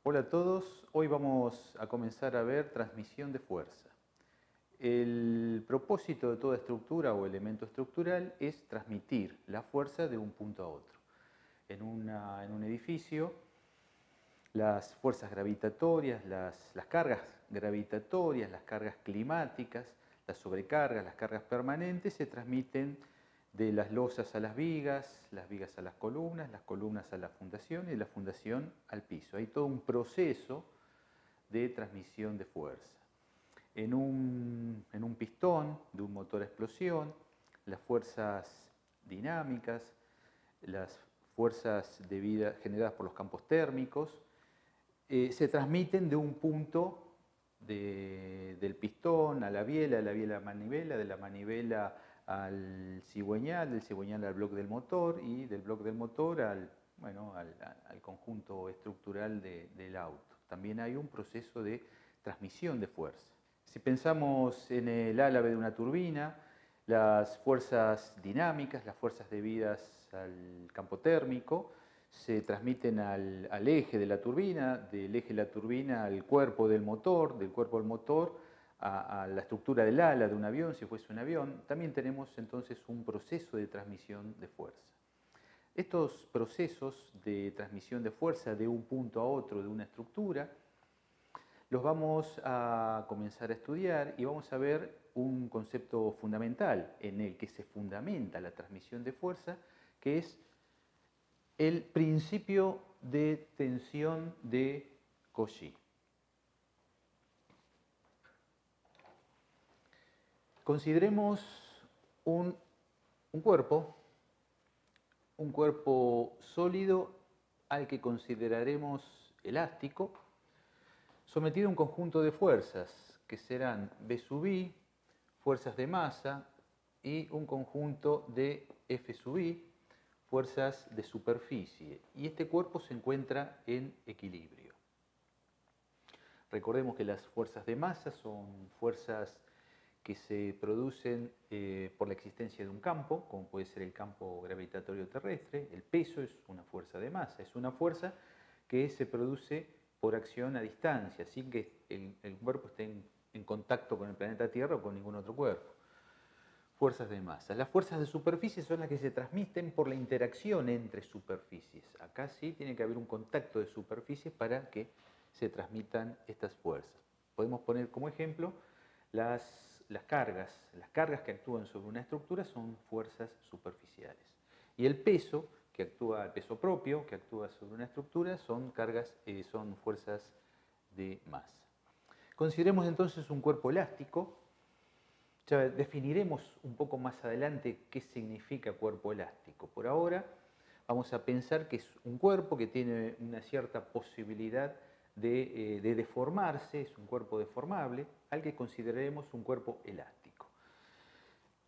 Hola a todos, hoy vamos a comenzar a ver transmisión de fuerza. El propósito de toda estructura o elemento estructural es transmitir la fuerza de un punto a otro. En un edificio, las fuerzas gravitatorias, las cargas gravitatorias, las cargas climáticas, las sobrecargas, las cargas permanentes se transmiten de las losas a las vigas a las columnas a la fundación y de la fundación al piso. Hay todo un proceso de transmisión de fuerza. En un pistón de un motor a explosión, las fuerzas dinámicas, las fuerzas generadas por los campos térmicos, se transmiten de un punto del pistón a la biela a manivela, de la manivela al cigüeñal, del cigüeñal al bloque del motor y del bloque del motor al conjunto estructural del auto. También hay un proceso de transmisión de fuerza. Si pensamos en el álave de una turbina, las fuerzas dinámicas, las fuerzas debidas al campo térmico, se transmiten al eje de la turbina, del eje de la turbina al cuerpo del motor, del cuerpo del motor a la estructura del ala de un avión, si fuese un avión. También tenemos entonces un proceso de transmisión de fuerza. Estos procesos de transmisión de fuerza de un punto a otro de una estructura los vamos a comenzar a estudiar y vamos a ver un concepto fundamental en el que se fundamenta la transmisión de fuerza, que es el principio de tensión de Cauchy. Consideremos un cuerpo sólido al que consideraremos elástico, sometido a un conjunto de fuerzas que serán B sub I, fuerzas de masa, y un conjunto de F sub I, fuerzas de superficie. Y este cuerpo se encuentra en equilibrio. Recordemos que las fuerzas de masa son fuerzas que se producen por la existencia de un campo, como puede ser el campo gravitatorio terrestre. El peso es una fuerza de masa, es una fuerza que se produce por acción a distancia, sin que el cuerpo esté en contacto con el planeta Tierra o con ningún otro cuerpo. Fuerzas de masa. Las fuerzas de superficie son las que se transmiten por la interacción entre superficies. Acá sí tiene que haber un contacto de superficies para que se transmitan estas fuerzas. Podemos poner como ejemplo las cargas. Las cargas que actúan sobre una estructura son fuerzas superficiales. Y el peso peso propio que actúa sobre una estructura son fuerzas de masa. Consideremos entonces un cuerpo elástico. Ya definiremos un poco más adelante qué significa cuerpo elástico. Por ahora vamos a pensar que es un cuerpo que tiene una cierta posibilidad de deformarse, es un cuerpo deformable, al que consideraremos un cuerpo elástico.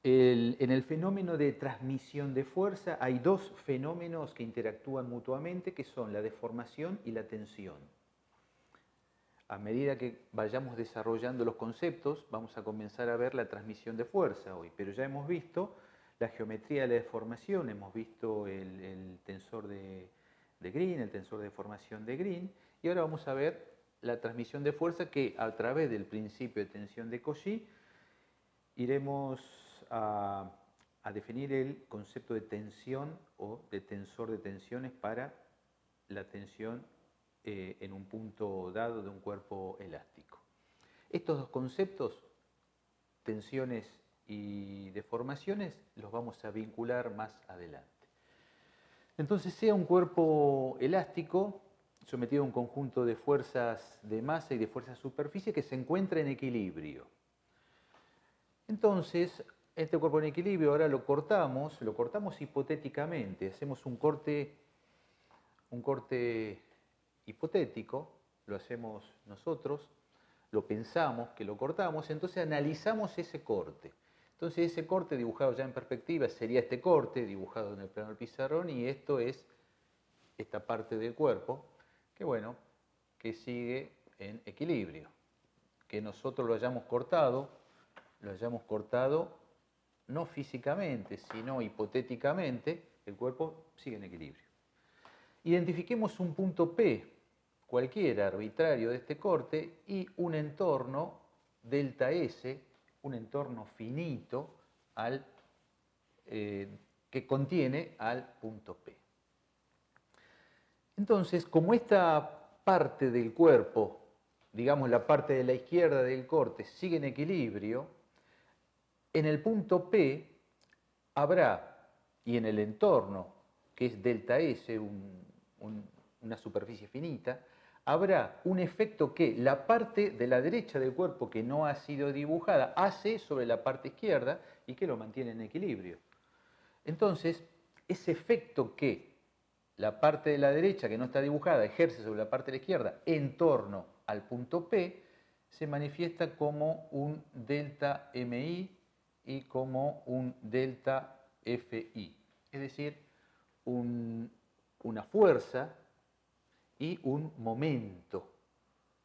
En el fenómeno de transmisión de fuerza hay dos fenómenos que interactúan mutuamente, que son la deformación y la tensión. A medida que vayamos desarrollando los conceptos, vamos a comenzar a ver la transmisión de fuerza hoy, pero ya hemos visto la geometría de la deformación, hemos visto el tensor de Green, el tensor de deformación de Green, y ahora vamos a ver la transmisión de fuerza que a través del principio de tensión de Cauchy iremos a definir el concepto de tensión o de tensor de tensiones para la tensión en un punto dado de un cuerpo elástico. Estos dos conceptos, tensiones y deformaciones, los vamos a vincular más adelante. Entonces, sea un cuerpo elástico sometido a un conjunto de fuerzas de masa y de fuerzas de superficie que se encuentra en equilibrio. Entonces, este cuerpo en equilibrio ahora lo cortamos hipotéticamente, hacemos un corte hipotético, lo hacemos nosotros, lo pensamos que lo cortamos, entonces analizamos ese corte. Entonces ese corte dibujado ya en perspectiva sería este corte dibujado en el plano del pizarrón, y esto es esta parte del cuerpo que sigue en equilibrio. Que nosotros lo hayamos cortado no físicamente, sino hipotéticamente, el cuerpo sigue en equilibrio. Identifiquemos un punto P, cualquiera arbitrario de este corte y un entorno delta S, un entorno finito que contiene al punto P. Entonces, como esta parte del cuerpo, digamos la parte de la izquierda del corte, sigue en equilibrio, en el punto P habrá, y en el entorno, que es delta S, una superficie finita, habrá un efecto que la parte de la derecha del cuerpo que no ha sido dibujada hace sobre la parte izquierda y que lo mantiene en equilibrio. Entonces, ese efecto que la parte de la derecha que no está dibujada ejerce sobre la parte de la izquierda en torno al punto P se manifiesta como un delta MI y como un delta FI, es decir, una fuerza y un momento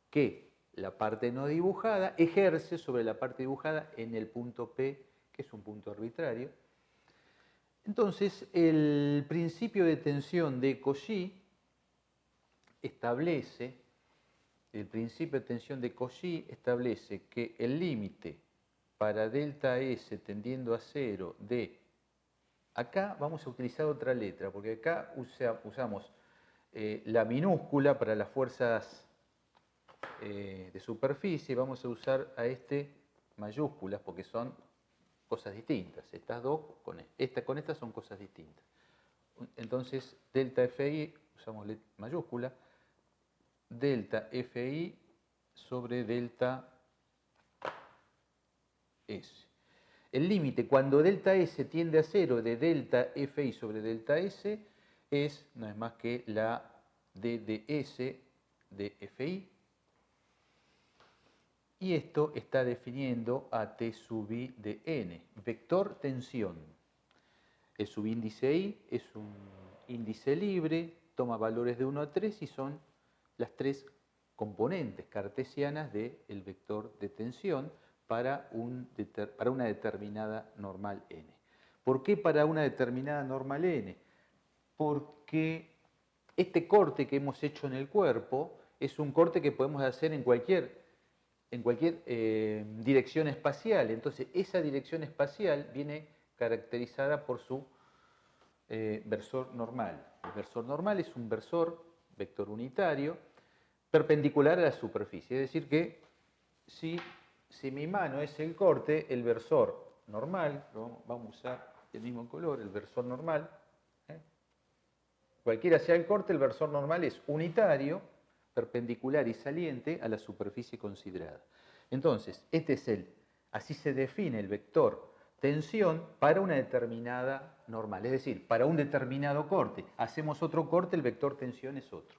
que la parte no dibujada ejerce sobre la parte dibujada en el punto P, que es un punto arbitrario. Entonces, el principio de tensión de Cauchy establece que el límite para delta S tendiendo a 0 de... Acá vamos a utilizar otra letra, porque acá usamos la minúscula para las fuerzas de superficie, vamos a usar a mayúsculas, porque son cosas distintas. Estas dos con estas son cosas distintas. Entonces, delta FI, usamos mayúscula, delta FI sobre delta S. El límite cuando delta S tiende a 0 de delta FI sobre delta S no es más que la D de S de FI. Y esto está definiendo a T sub I de N, vector tensión. El subíndice I es un índice libre, toma valores de 1 a 3 y son las tres componentes cartesianas del vector de tensión para una determinada normal N. ¿Por qué para una determinada normal N? Porque este corte que hemos hecho en el cuerpo es un corte que podemos hacer en cualquier dirección espacial. Entonces, esa dirección espacial viene caracterizada por su versor normal. El versor normal es un vector unitario, perpendicular a la superficie. Es decir que si mi mano es el corte, el versor normal, vamos a usar el mismo color, el versor normal, cualquiera sea el corte, el versor normal es unitario, perpendicular y saliente a la superficie considerada. Entonces, así se define el vector tensión para una determinada normal, es decir, para un determinado corte. Hacemos otro corte, el vector tensión es otro.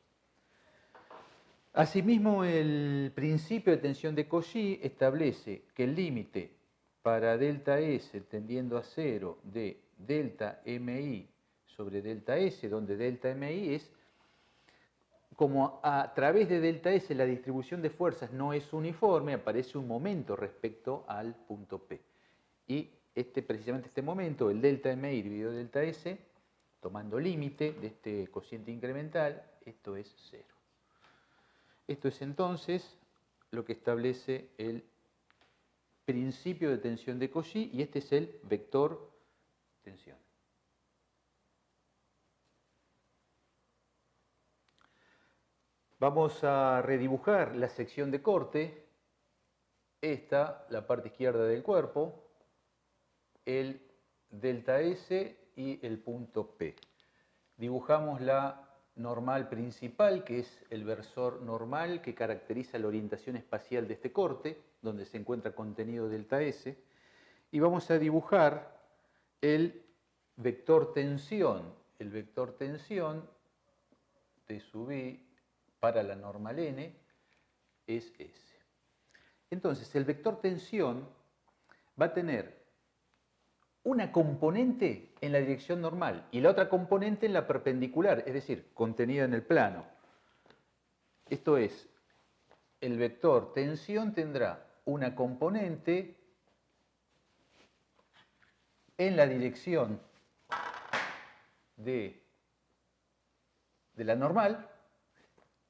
Asimismo, el principio de tensión de Cauchy establece que el límite para delta S tendiendo a 0 de delta MI sobre delta S, donde delta MI es como a través de delta S la distribución de fuerzas no es uniforme, aparece un momento respecto al punto P. Y precisamente este momento, el delta MI dividido delta S, tomando límite de este cociente incremental, esto es 0. Esto es entonces lo que establece el principio de tensión de Cauchy y este es el vector tensión. Vamos a redibujar la sección de corte. Esta, la parte izquierda del cuerpo, el delta S y el punto P. Dibujamos la normal principal, que es el versor normal que caracteriza la orientación espacial de este corte, donde se encuentra contenido delta S, y vamos a dibujar el vector tensión. El vector tensión T sub I para la normal N es S. Entonces, el vector tensión va a tener una componente en la dirección normal y la otra componente en la perpendicular, es decir, contenida en el plano. Esto es, el vector tensión tendrá una componente en la dirección de la normal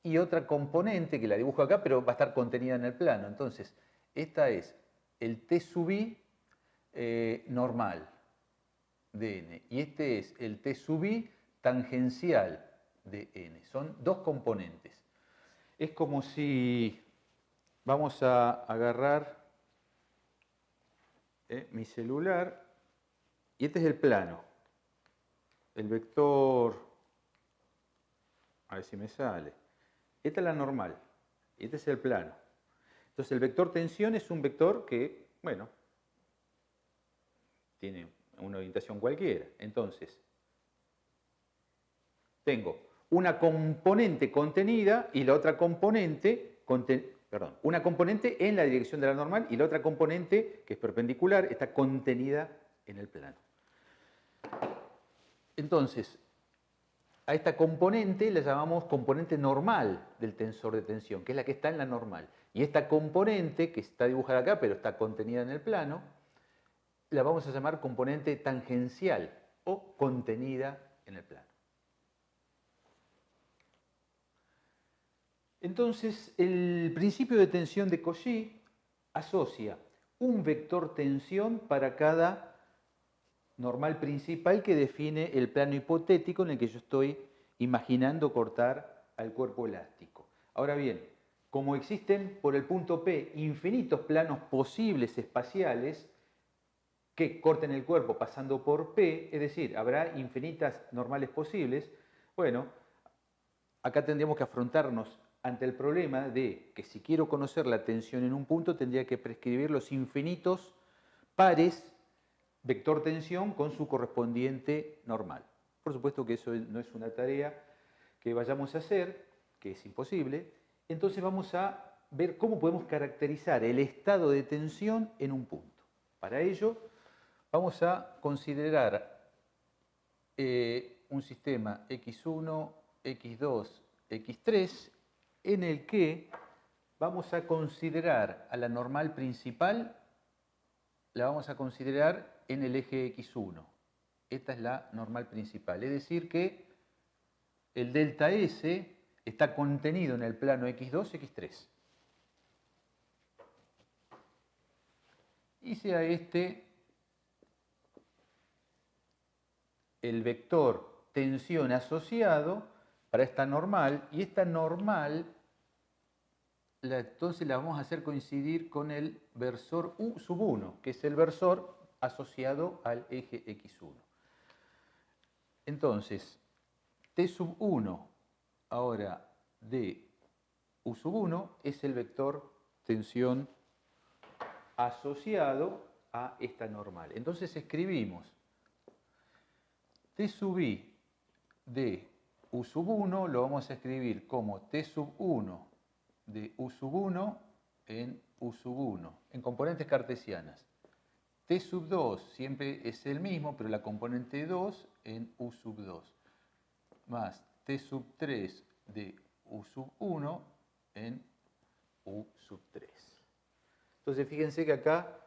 y otra componente que la dibujo acá, pero va a estar contenida en el plano. Entonces, esta es el T sub I normal de n, y este es el T sub I tangencial de n. Son dos componentes. Es como si vamos a agarrar mi celular, y este es el plano. El vector, a ver si me sale. Esta es la normal, y este es el plano. Entonces el vector tensión es un vector que, bueno, tiene una orientación cualquiera. Entonces, tengo una componente contenida y la otra componente, una componente en la dirección de la normal y la otra componente, que es perpendicular, está contenida en el plano. Entonces, a esta componente la llamamos componente normal del tensor de tensión, que es la que está en la normal. Y esta componente, que está dibujada acá, pero está contenida en el plano, la vamos a llamar componente tangencial o contenida en el plano. Entonces, el principio de tensión de Cauchy asocia un vector tensión para cada normal principal que define el plano hipotético en el que yo estoy imaginando cortar al cuerpo elástico. Ahora bien, como existen por el punto P infinitos planos posibles espaciales que corten el cuerpo pasando por P, es decir, habrá infinitas normales posibles, bueno, acá tendríamos que afrontarnos ante el problema de que si quiero conocer la tensión en un punto tendría que prescribir los infinitos pares vector tensión con su correspondiente normal. Por supuesto que eso no es una tarea que vayamos a hacer, que es imposible. Entonces vamos a ver cómo podemos caracterizar el estado de tensión en un punto. Para ello vamos a considerar un sistema x1, x2, x3 en el que vamos a considerar a la normal principal, la vamos a considerar en el eje x1. Esta es la normal principal. Es decir que el delta S está contenido en el plano x2, x3. Y sea este el vector tensión asociado para esta normal, y esta normal entonces la vamos a hacer coincidir con el versor U sub 1, que es el versor asociado al eje x1. Entonces, T sub 1 ahora de U sub 1 es el vector tensión asociado a esta normal. Entonces escribimos T sub I de U sub 1 lo vamos a escribir como T sub 1 de U sub 1 en U sub 1, en componentes cartesianas. T sub 2 siempre es el mismo, pero la componente 2 en U sub 2, más T sub 3 de U sub 1 en U sub 3. Entonces fíjense que acá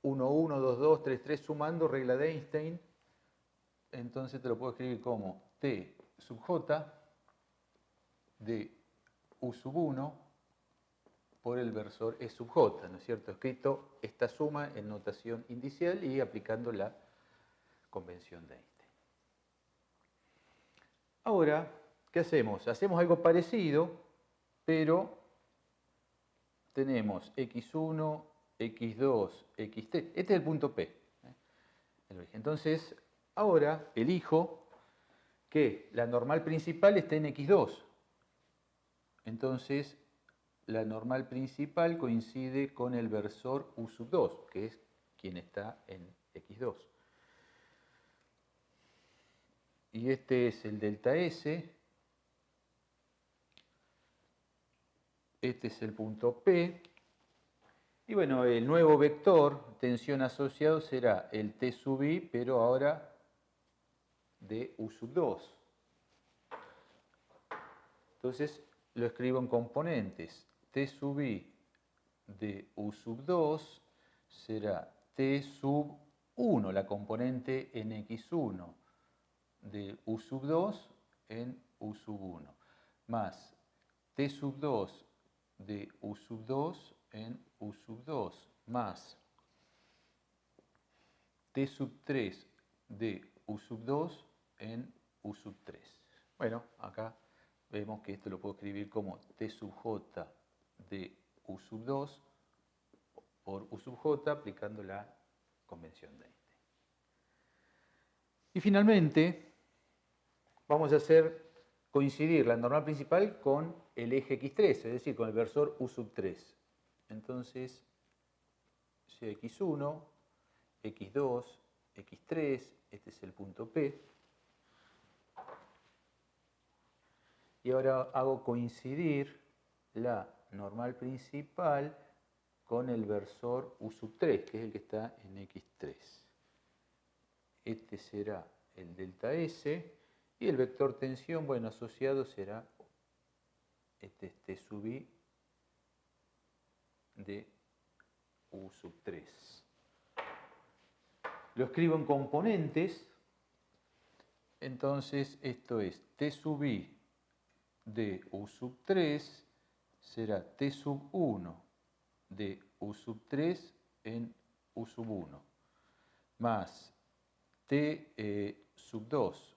1, 1, 2, 2, 3, 3 sumando, regla de Einstein, entonces te lo puedo escribir como T sub J de U sub 1 por el versor E sub J, ¿no es cierto? Escrito esta suma en notación indicial y aplicando la convención de Einstein. Ahora, ¿qué hacemos? Hacemos algo parecido, pero tenemos x1, x2, x3. Este es el punto P. Entonces, ahora elijo que la normal principal esté en x2. Entonces, la normal principal coincide con el versor U sub 2, que es quien está en x2. Y este es el delta S. Este es el punto P. Y bueno, el nuevo vector tensión asociado será el T sub I, pero ahora de U sub 2. Entonces lo escribo en componentes. T sub I de U sub 2 será T sub 1, la componente en x1 de U sub 2 en U sub 1, más T sub 2 de U sub 2 en U sub 2 más T sub 3 de U sub 2 en U sub 3. Bueno, acá vemos que esto lo puedo escribir como T sub J de U sub 2 por U sub J aplicando la convención de Einstein. Y finalmente vamos a hacer coincidir la normal principal con el eje X3, es decir, con el versor U sub 3. Entonces, sea X1, X2, X3, este es el punto P. Y ahora hago coincidir la normal principal con el versor U sub 3, que es el que está en X3. Este será el delta S y el vector tensión, bueno, asociado será este T sub I de U sub 3. Lo escribo en componentes, entonces esto es T sub I de U sub 3 será T sub 1 de U sub 3 en U sub 1 más T sub 2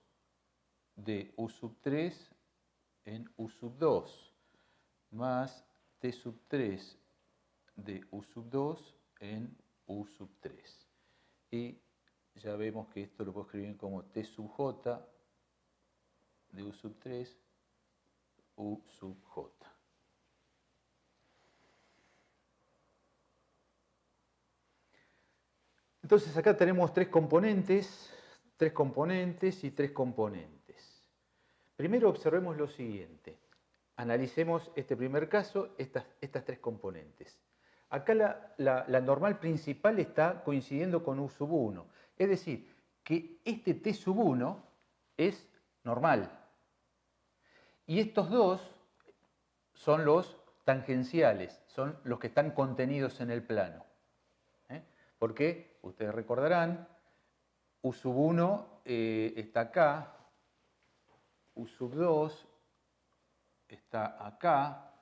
de U sub 3 en U sub 2 más T sub 3 de U sub 2 en U sub 3. Y ya vemos que esto lo puedo escribir como T sub J de U sub 3, U sub J. Entonces acá tenemos tres componentes y tres componentes. Primero observemos lo siguiente. Analicemos este primer caso, estas tres componentes. Acá la normal principal está coincidiendo con U sub 1. Es decir, que este T sub 1 es normal. Y estos dos son los tangenciales, son los que están contenidos en el plano. Porque, ustedes recordarán, U sub 1 está acá, U sub 2 está acá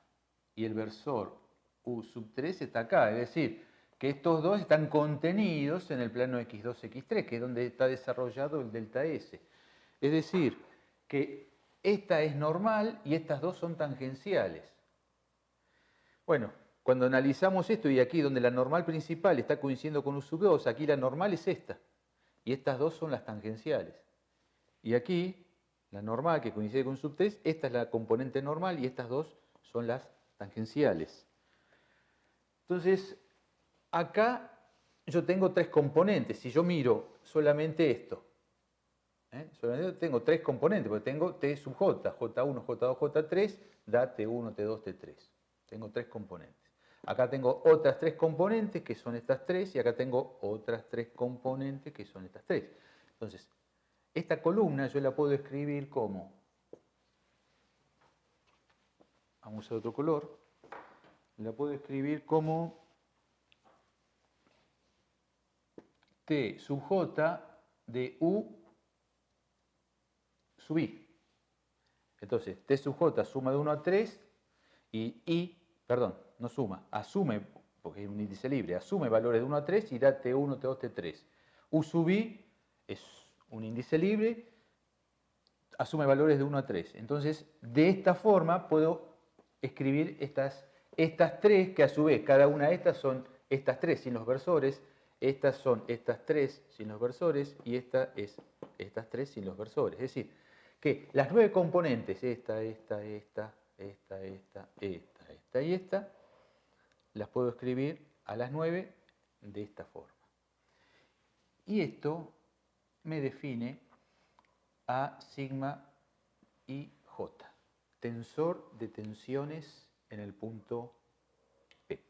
y el versor U sub 3 está acá. Es decir, que estos dos están contenidos en el plano X2, X3, que es donde está desarrollado el delta S. Es decir, que esta es normal y estas dos son tangenciales. Bueno, cuando analizamos esto y aquí donde la normal principal está coincidiendo con U sub 2, aquí la normal es esta. Y estas dos son las tangenciales. Y aquí, la normal que coincide con U sub 3, esta es la componente normal y estas dos son las tangenciales. Entonces, acá yo tengo tres componentes. Si yo miro solamente esto, solamente tengo tres componentes, porque tengo T sub J, J1, J2, J3, da T1, T2, T3. Tengo tres componentes. Acá tengo otras tres componentes que son estas tres y acá tengo otras tres componentes que son estas tres. Entonces, esta columna yo la puedo escribir como, vamos a usar otro color, la puedo escribir como T sub J de U sub I. Entonces, T sub J suma de 1 a 3 y I, perdón, no suma, asume, porque es un índice libre, asume valores de 1 a 3 y da T1, T2, T3. U sub I es un índice libre, asume valores de 1 a 3. Entonces, de esta forma puedo escribir estas tres, que a su vez cada una de estas son estas tres sin los versores, estas son estas tres sin los versores y esta es estas tres sin los versores. Es decir, que las 9 componentes, esta y esta, las puedo escribir a las 9 de esta forma. Y esto me define a sigma y J, tensor de tensiones en el punto P.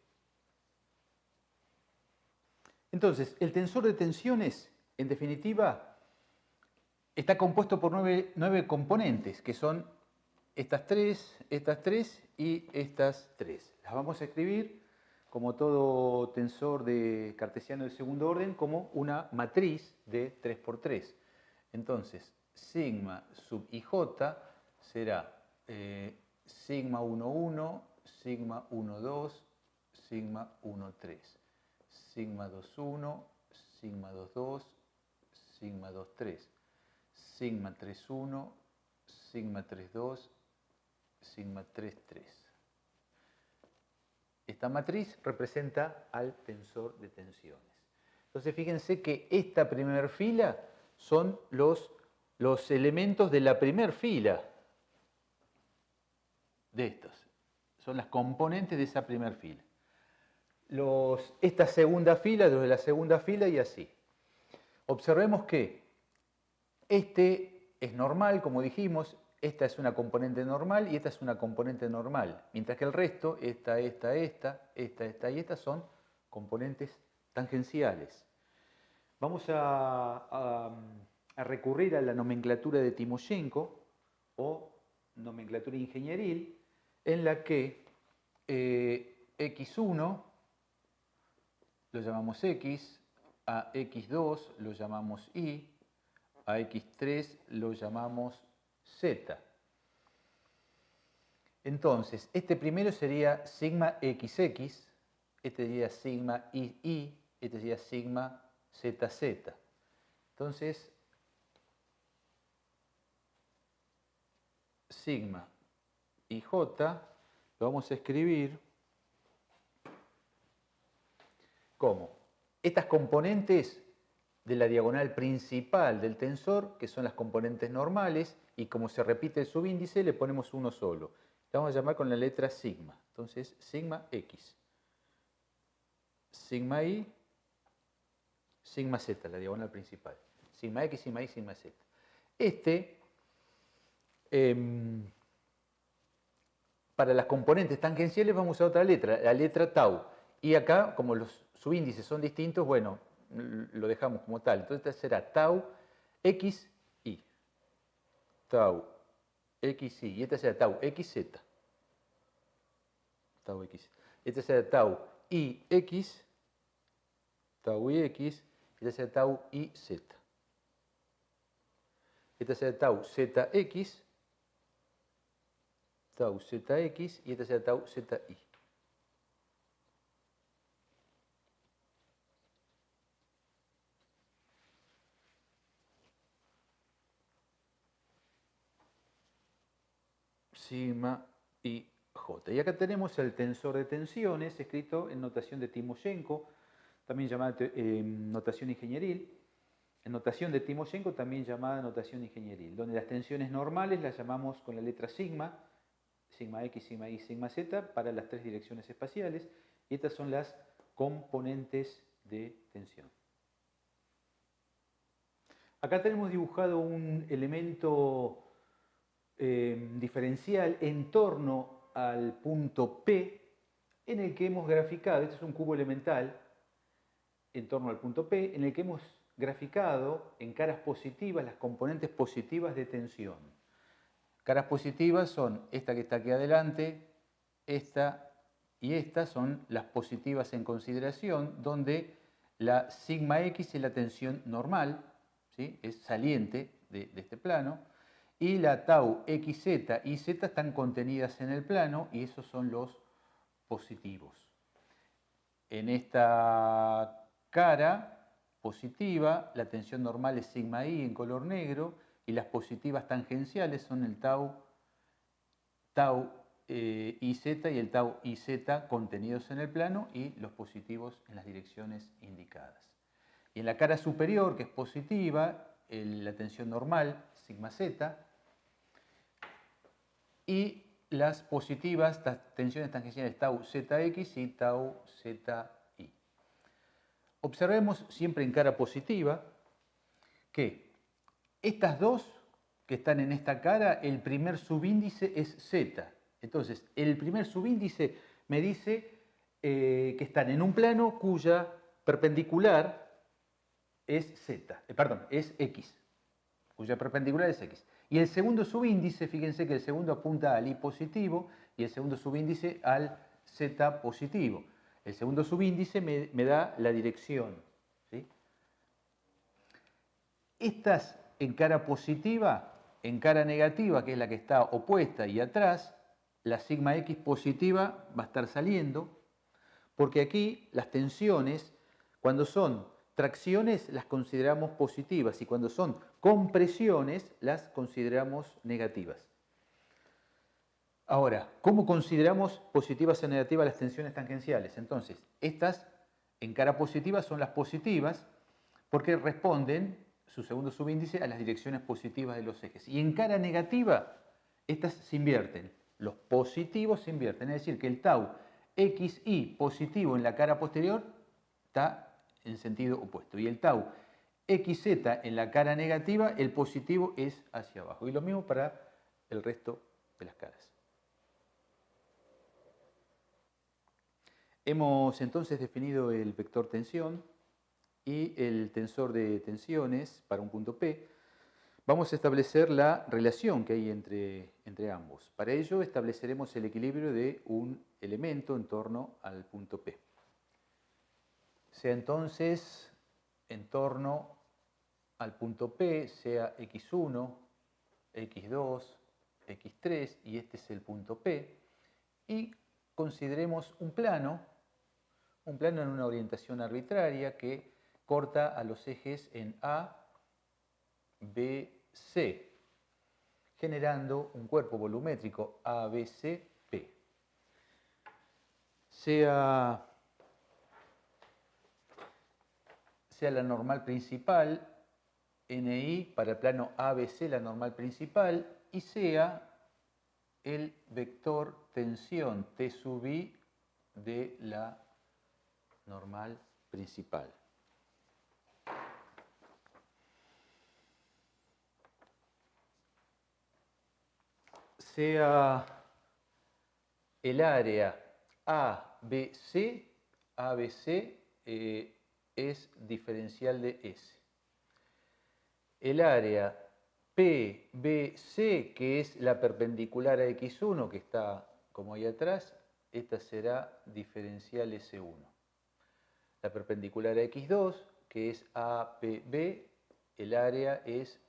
Entonces, el tensor de tensiones, en definitiva, está compuesto por 9 componentes, que son estas tres y estas tres. Las vamos a escribir, como todo tensor de cartesiano de segundo orden, como una matriz de 3×3. Entonces, sigma sub IJ será sigma 1, 1, sigma 1, 2, sigma 1, 3, sigma 2, 1, sigma 2, 2, sigma 2, 3, sigma 3, 1, sigma 3, 2, sigma 3, 3. Esta matriz representa al tensor de tensiones. Entonces fíjense que esta primera fila son los elementos de la primera fila de estos. Son las componentes de esa primera fila. Esta segunda fila, los de la segunda fila y así. Observemos que este es normal, como dijimos, esta es una componente normal y esta es una componente normal, mientras que el resto, esta y esta son componentes tangenciales. Vamos a recurrir a la nomenclatura de Timoshenko o nomenclatura ingenieril, en la que x1 lo llamamos x, a x2 lo llamamos y, a x3 lo llamamos z. Entonces, este primero sería sigma xx, este sería sigma y, este sería sigma zz. Entonces, sigma y j lo vamos a escribir como estas componentes de la diagonal principal del tensor, que son las componentes normales, y como se repite el subíndice, le ponemos uno solo. Le vamos a llamar con la letra sigma. Entonces, sigma x, sigma y, sigma z, la diagonal principal. Sigma x, sigma y, sigma z. Para las componentes tangenciales vamos a usar otra letra, la letra tau. Y acá, como los subíndices son distintos, bueno, lo dejamos como tal. Entonces esta será tau x y. Tau x y. Y esta será tau xz. Tau x. Esta será tau y x. Tau y x. Esta será tau y z. Esta será tau zx. Tau zx. Y esta será tau zi. Sigma y j. Y acá tenemos el tensor de tensiones escrito en notación de Timoshenko, también llamada notación ingenieril. En notación de Timoshenko también llamada notación ingenieril, donde las tensiones normales las llamamos con la letra sigma, sigma x, sigma y, sigma z, para las tres direcciones espaciales. Y estas son las componentes de tensión. Acá tenemos dibujado un elemento diferencial en torno al punto P, en el que hemos graficado, este es un cubo elemental, en torno al punto P, en el que hemos graficado en caras positivas las componentes positivas de tensión. Caras positivas son esta que está aquí adelante, esta y esta son las positivas en consideración, donde la sigma x es la tensión normal, ¿sí? Es saliente de este plano, y la tau xz y z están contenidas en el plano y esos son los positivos. En esta cara positiva la tensión normal es sigma i en color negro y las positivas tangenciales son el tau iz y el tau iz contenidos en el plano y los positivos en las direcciones indicadas. Y en la cara superior, que es positiva, la tensión normal, sigma z, y las positivas tensiones tangenciales tau zx y tau zi. Observemos siempre en cara positiva que estas dos que están en esta cara, el primer subíndice es z. Entonces, el primer subíndice me dice que están en un plano cuya perpendicular es es x, cuya perpendicular es x. Y el segundo subíndice, fíjense que el segundo apunta al i positivo y el segundo subíndice al z positivo. El segundo subíndice me da la dirección, ¿sí? Estas en cara positiva, en cara negativa, que es la que está opuesta y atrás, la sigma X positiva va a estar saliendo, porque aquí las tensiones, cuando son tracciones, las consideramos positivas y cuando son compresiones, las consideramos negativas. Ahora, ¿cómo consideramos positivas o negativas las tensiones tangenciales? Entonces, estas en cara positiva son las positivas porque responden, su segundo subíndice, a las direcciones positivas de los ejes. Y en cara negativa, estas se invierten. Los positivos se invierten, es decir, que el tau xi positivo en la cara posterior está en sentido opuesto. Y el tau xz en la cara negativa, el positivo es hacia abajo. Y lo mismo para el resto de las caras. Hemos entonces definido el vector tensión y el tensor de tensiones para un punto P. Vamos a establecer la relación que hay entre ambos. Para ello estableceremos el equilibrio de un elemento en torno al punto P. Sea entonces en torno al punto P, sea x1, x2, x3 y este es el punto P. Y consideremos un plano en una orientación arbitraria que corta a los ejes en A, B, C, generando un cuerpo volumétrico ABC, P. Sea la normal principal, NI para el plano ABC, la normal principal, y sea el vector tensión T sub I de la normal principal. Sea el área ABC, es diferencial de S. El área PBC, que es la perpendicular a X1, que está como ahí atrás, esta será diferencial S1. La perpendicular a X2, que es APB, el área es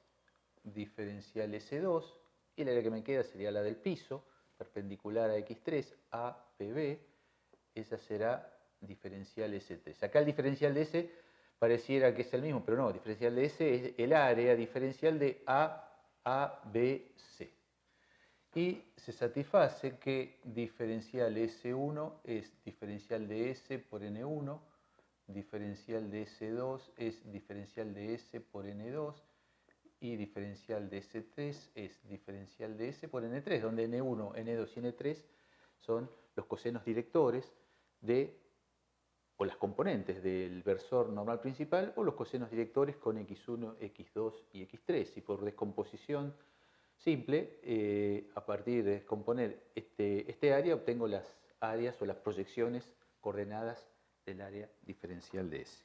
diferencial S2, y el área que me queda sería la del piso, perpendicular a X3, APB, esa será diferencial S3. Acá el diferencial de S pareciera que es el mismo, pero no, diferencial de S es el área diferencial de ABC. Y se satisface que diferencial S1 es diferencial de S por N1, diferencial de S2 es diferencial de S por N2, y diferencial de S3 es diferencial de S por N3, donde N1, N2 y N3 son los cosenos directores o las componentes del versor normal principal o los cosenos directores con X1, X2 y X3. Y por descomposición simple, a partir de descomponer este área, obtengo las áreas o las proyecciones coordenadas del área diferencial de S.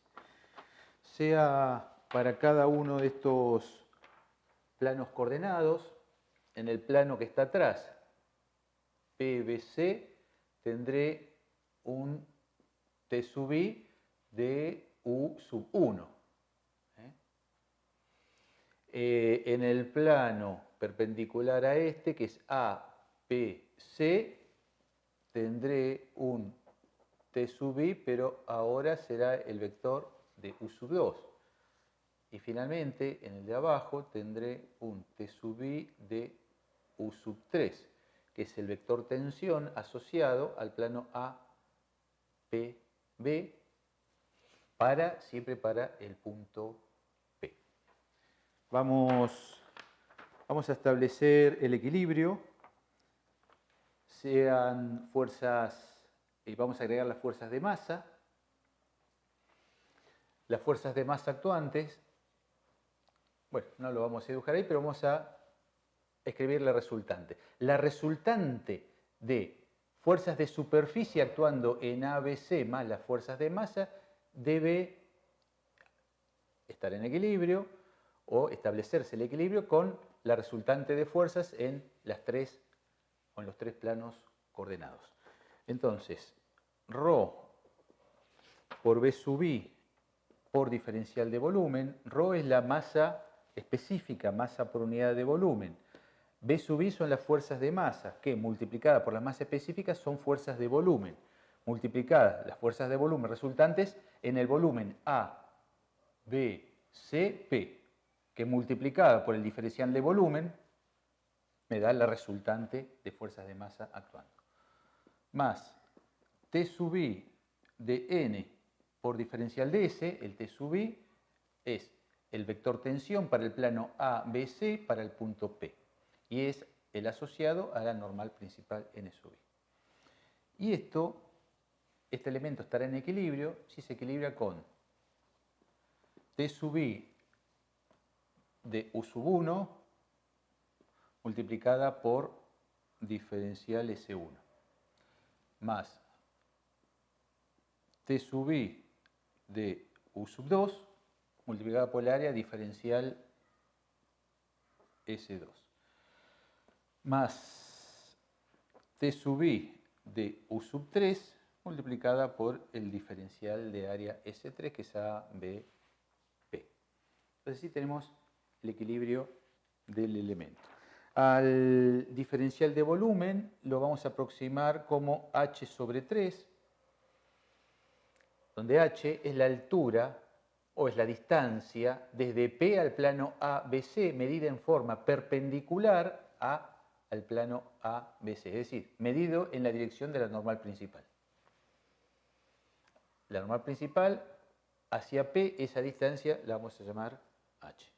Sea para cada uno de estos planos coordenados, en el plano que está atrás, PBC, tendré un T sub I de U sub 1. En el plano perpendicular a este, que es APC, tendré un T sub I, pero ahora será el vector de U sub 2. Y finalmente, en el de abajo, tendré un T sub I de U sub 3, que es el vector tensión asociado al plano APB, siempre para el punto P. Vamos a establecer el equilibrio. Sean fuerzas, y vamos a agregar las fuerzas de masa. Las fuerzas de masa actuantes, bueno, no lo vamos a dibujar ahí, pero vamos a escribir la resultante. La resultante de fuerzas de superficie actuando en ABC más las fuerzas de masa debe estar en equilibrio o establecerse el equilibrio con la resultante de fuerzas en los tres planos coordenados. Entonces, ρ por B sub I por diferencial de volumen, ρ es la masa específica, masa por unidad de volumen. B sub I son las fuerzas de masa, que multiplicadas por las masas específicas son fuerzas de volumen. Multiplicadas las fuerzas de volumen resultantes en el volumen A, B, C, P, que multiplicada por el diferencial de volumen me da la resultante de fuerzas de masa actuando. Más T sub I de N por diferencial de S, el T sub I es el vector tensión para el plano ABC para el punto P. Y es el asociado a la normal principal N sub I. Y este elemento estará en equilibrio si se equilibra con T sub I de U sub 1 multiplicada por diferencial S1 más T sub I de U sub 2 multiplicada por el área diferencial S2 más T sub I de U sub 3 multiplicada por el diferencial de área S3 que es ABP. Entonces sí tenemos el equilibrio del elemento. Al diferencial de volumen lo vamos a aproximar como H sobre 3, donde H es la altura o es la distancia desde P al plano ABC medida en forma perpendicular al plano ABC, es decir, medido en la dirección de la normal principal. La normal principal hacia P, esa distancia la vamos a llamar H.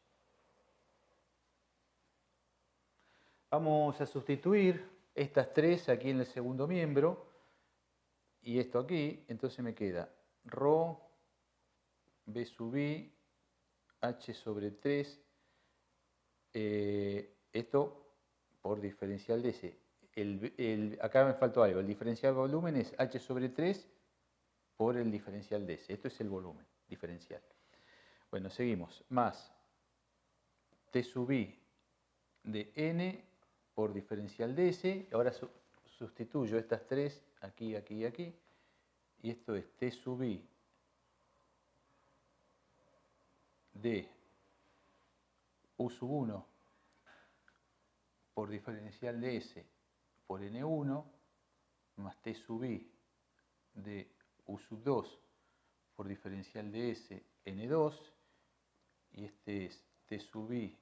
Vamos a sustituir estas tres aquí en el segundo miembro y esto aquí, entonces me queda ρ, B sub I, H sobre 3, esto por diferencial de S. Acá me faltó algo, el diferencial de volumen es H sobre 3 por el diferencial de S. Esto es el volumen diferencial. Bueno, seguimos. Más T sub I de N por diferencial de S. Ahora sustituyo estas tres aquí, aquí y aquí. Y esto es T sub I de U sub 1 por diferencial de S por N1 más T sub I de U sub 2 por diferencial de S N2 y este es T sub I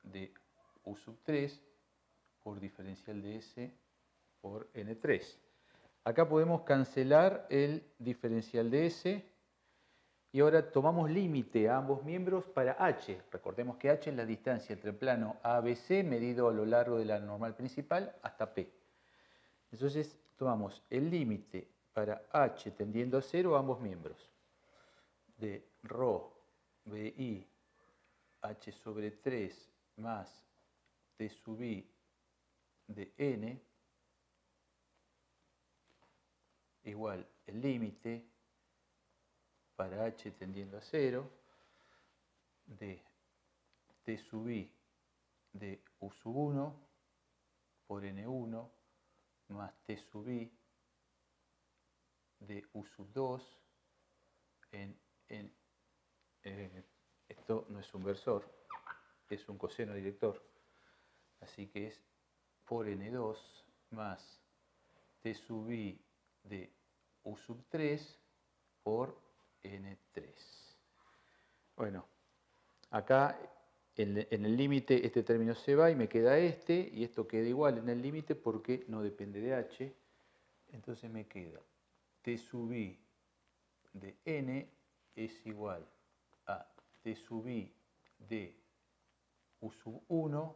de U sub 3 por diferencial de S por N3. Acá podemos cancelar el diferencial de S y ahora tomamos límite a ambos miembros para H. Recordemos que H es la distancia entre el plano ABC medido a lo largo de la normal principal hasta P. Entonces tomamos el límite para H tendiendo a 0 a ambos miembros de ρ BI H sobre 3 más T sub I de N igual el límite para H tendiendo a 0 de T sub I de U sub 1 por N1 más T sub I de U sub 2 esto no es un versor, es un coseno director, así que es por N2 más T sub I de U sub 3 por N3. Bueno, acá en el límite este término se va y me queda este, y esto queda igual en el límite porque no depende de H. Entonces me queda T sub I de N es igual a T sub I de U sub 1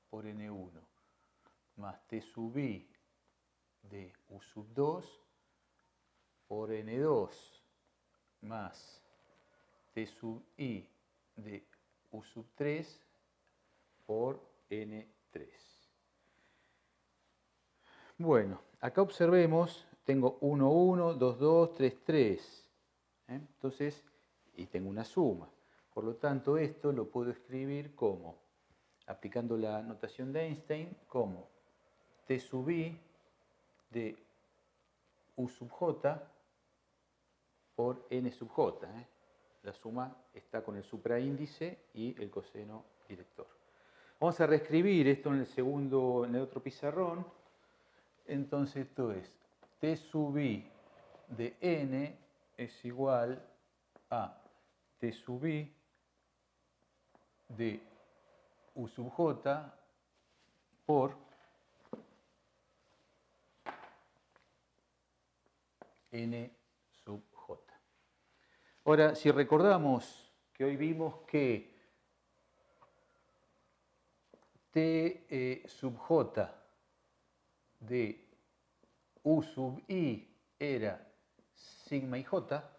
por N1 más T sub I de U sub 2 por N2 más T sub I de U sub 3 por N3. Bueno, acá observemos, tengo 1, 1, 2, 2, 3, 3. Entonces, y tengo una suma. Por lo tanto, esto lo puedo escribir como, aplicando la notación de Einstein, como T sub I de U sub J por N sub J. La suma está con el supraíndice y el coseno director. Vamos a reescribir esto en el otro pizarrón. Entonces esto es T sub I de N es igual a T sub I de U sub J por N sub J. Ahora, si recordamos que hoy vimos que T sub J de U sub I era sigma y J,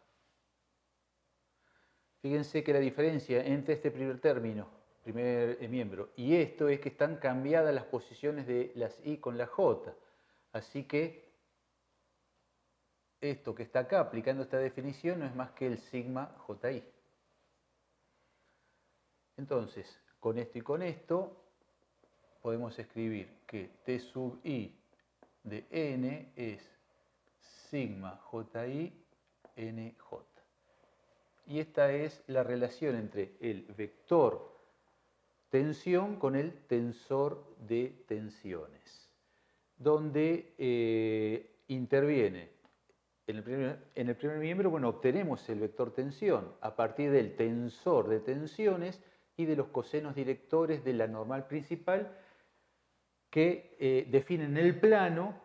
fíjense que la diferencia entre este primer término, primer miembro, y esto es que están cambiadas las posiciones de las I con la J. Así que esto que está acá, aplicando esta definición, no es más que el sigma JI. Entonces, con esto y con esto, podemos escribir que T sub I de N es sigma JI NJ. Y esta es la relación entre el vector tensión con el tensor de tensiones, donde interviene en el primer miembro, bueno, obtenemos el vector tensión a partir del tensor de tensiones y de los cosenos directores de la normal principal que definen el plano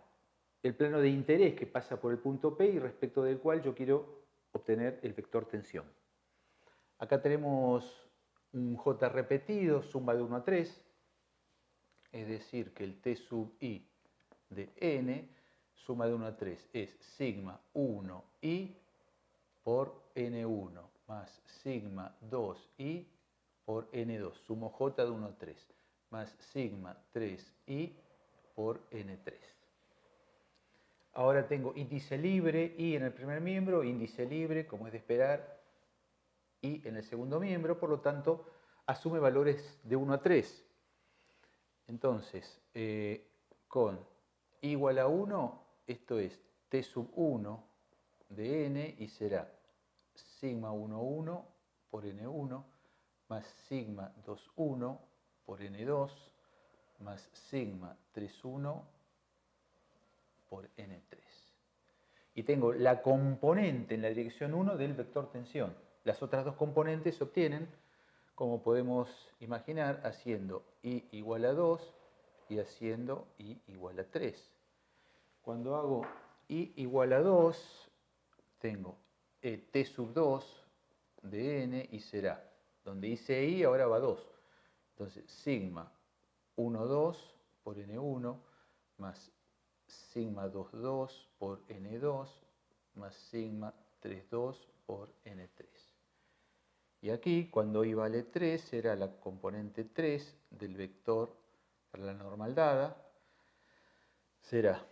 de interés que pasa por el punto P y respecto del cual yo quiero obtener el vector tensión. Acá tenemos un J repetido, suma de 1 a 3, es decir, que el T sub I de N, suma de 1 a 3, es sigma 1I por N1 más sigma 2I por N2, sumo J de 1 a 3, más sigma 3I por N3. Ahora tengo índice libre I en el primer miembro, índice libre, como es de esperar, I en el segundo miembro, por lo tanto, asume valores de 1 a 3. Entonces, con I igual a 1, esto es T sub 1 de N y será sigma 1,1 por N1 más sigma 2,1 por N2 más sigma 3,1 por N3. Y tengo la componente en la dirección 1 del vector tensión. Las otras dos componentes se obtienen, como podemos imaginar, haciendo I igual a 2 y haciendo I igual a 3. Cuando hago I igual a 2, tengo T sub 2 de N y será, donde hice I ahora va 2. Entonces, sigma 1,2 por N1 más sigma 2,2 por N2 más sigma 3,2 por N3. Y aquí, cuando I vale 3, será la componente 3 del vector para la normal dada. Será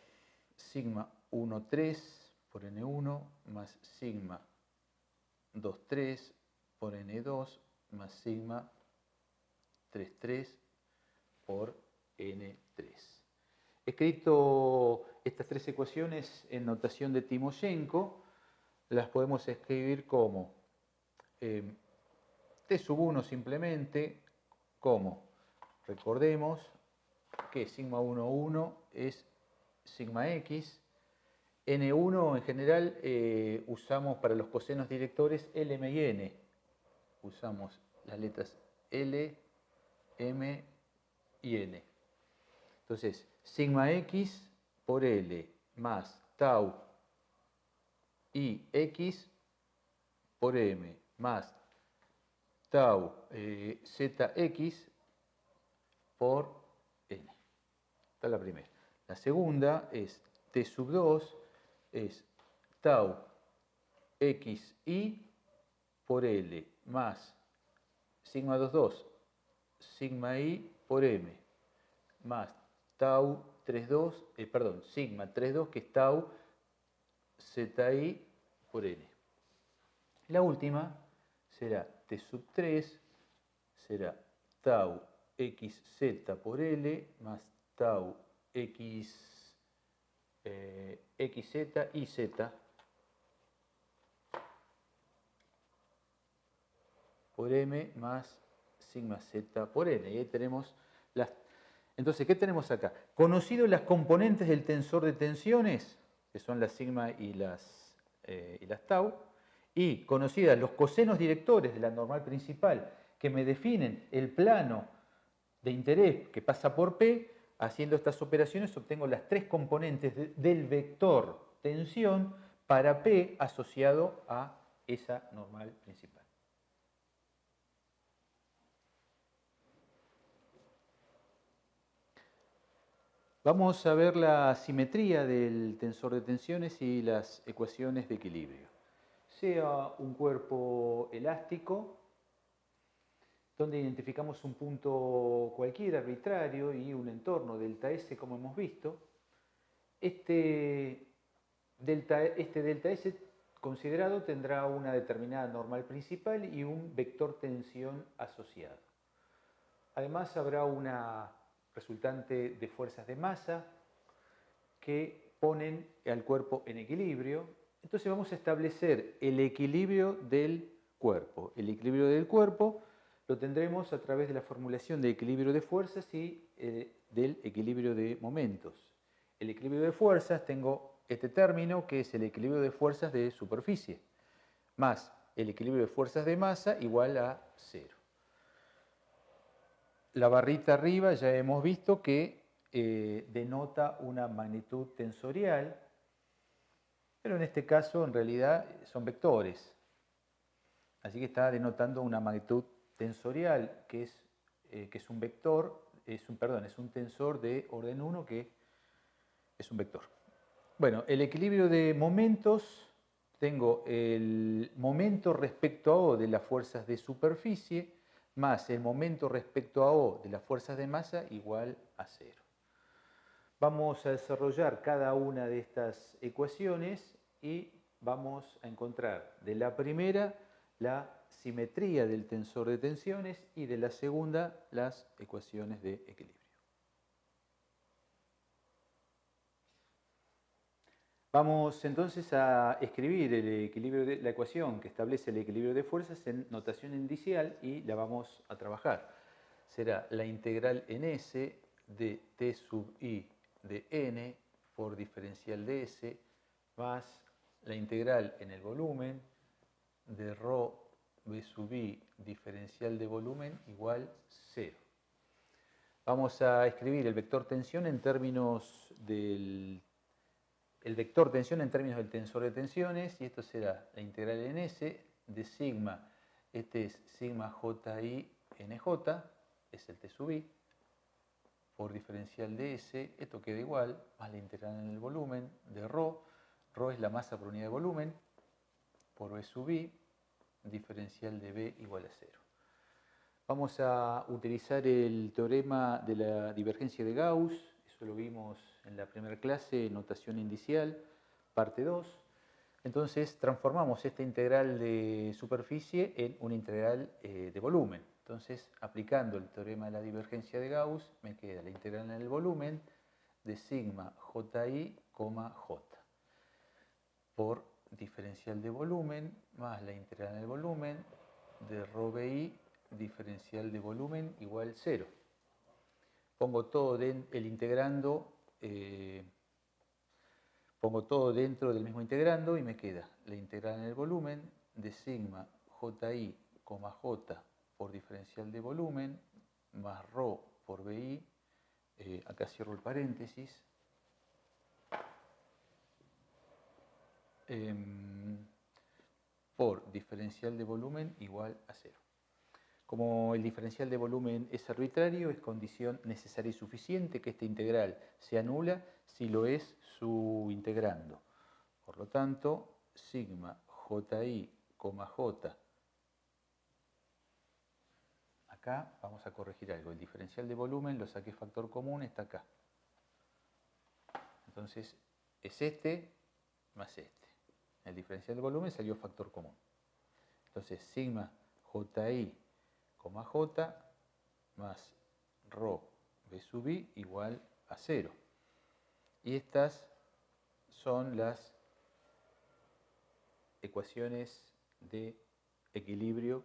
sigma 1,3 por N1 más sigma 2,3 por N2 más sigma 3,3 por N3. He escrito estas tres ecuaciones en notación de Timoshenko. Las podemos escribir como T sub 1 simplemente, como recordemos que sigma 1,1 es sigma x. N1 en general usamos para los cosenos directores L, M y N. Usamos las letras L, M y N. Entonces, sigma x por L más tau i x por M más tau zx por N. Esta es la primera. La segunda es T sub 2 es tau xi por L más sigma 2,2 sigma i por M más tau 3,2, sigma 3,2 que es tau zi por N. La última será T sub 3, será tau xz por L más tau xz y z por M más sigma z por N. Y ahí tenemos Entonces, ¿qué tenemos acá? Conocido las componentes del tensor de tensiones, que son las sigma y las tau, y conocidas los cosenos directores de la normal principal, que me definen el plano de interés que pasa por P, haciendo estas operaciones obtengo las tres componentes del vector tensión para P asociado a esa normal principal. Vamos a ver la simetría del tensor de tensiones y las ecuaciones de equilibrio. Sea un cuerpo elástico, donde identificamos un punto cualquiera arbitrario y un entorno delta S como hemos visto, este delta S considerado tendrá una determinada normal principal y un vector tensión asociado. Además habrá una resultante de fuerzas de masa que ponen al cuerpo en equilibrio. Entonces vamos a establecer el equilibrio del cuerpo. El equilibrio del cuerpo lo tendremos a través de la formulación de equilibrio de fuerzas y del equilibrio de momentos. El equilibrio de fuerzas, tengo este término que es el equilibrio de fuerzas de superficie, más el equilibrio de fuerzas de masa igual a 0. La barrita arriba ya hemos visto que denota una magnitud tensorial, pero en este caso en realidad son vectores. Así que está denotando una magnitud tensorial que es un vector, es un tensor de orden 1 que es un vector. Bueno, el equilibrio de momentos, tengo el momento respecto a O de las fuerzas de superficie más el momento respecto a O de las fuerzas de masa igual a 0. Vamos a desarrollar cada una de estas ecuaciones y vamos a encontrar de la primera la simetría del tensor de tensiones y de la segunda las ecuaciones de equilibrio. Vamos entonces a escribir la ecuación que establece el equilibrio de fuerzas en notación indicial y la vamos a trabajar. Será la integral en S de T sub I de N por diferencial de S más la integral en el volumen de ρ B sub I diferencial de volumen igual 0. Vamos a escribir el vector tensión en términos del tensor de tensiones y esto será la integral en S de sigma, este es sigma JI NJ, es el T sub I, por diferencial de S, esto queda igual, más la integral en el volumen de ρ es la masa por unidad de volumen, por B sub I, diferencial de B igual a 0. Vamos a utilizar el teorema de la divergencia de Gauss, eso lo vimos en la primera clase, notación indicial, parte 2. Entonces transformamos esta integral de superficie en una integral de volumen. Entonces, aplicando el teorema de la divergencia de Gauss, me queda la integral en el volumen de sigma JI, J por diferencial de volumen más la integral en el volumen de ρBI diferencial de volumen igual 0. Pongo todo pongo todo dentro del mismo integrando y me queda la integral en el volumen de sigma JI, J por diferencial de volumen más ρ por BI, acá cierro el paréntesis, por diferencial de volumen igual a 0. Como el diferencial de volumen es arbitrario, es condición necesaria y suficiente que esta integral sea nula si lo es su integrando. Por lo tanto, sigma JI, J, acá vamos a corregir algo. El diferencial de volumen lo saqué factor común, está acá. Entonces, es este más este. El diferencial de volumen salió factor común. Entonces, sigma JI, J más ρ B sub I igual a 0. Y estas son las ecuaciones de equilibrio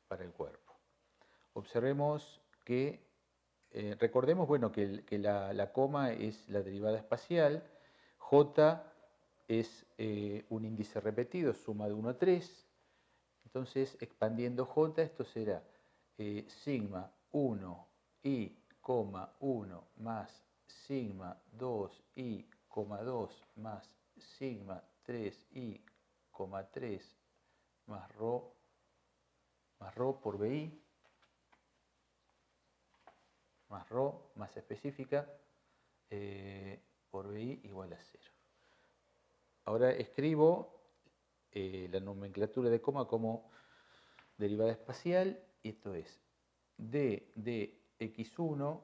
para el cuerpo. Observemos que recordemos, bueno, que la coma es la derivada espacial, J es un índice repetido, suma de 1 a 3, entonces expandiendo J esto será sigma 1 i, 1 más sigma 2 i, 2 más sigma 3 i, 3 más rho por BI, más rho, más específica, por BI igual a 0. Ahora escribo la nomenclatura de coma como derivada espacial, y esto es d de x1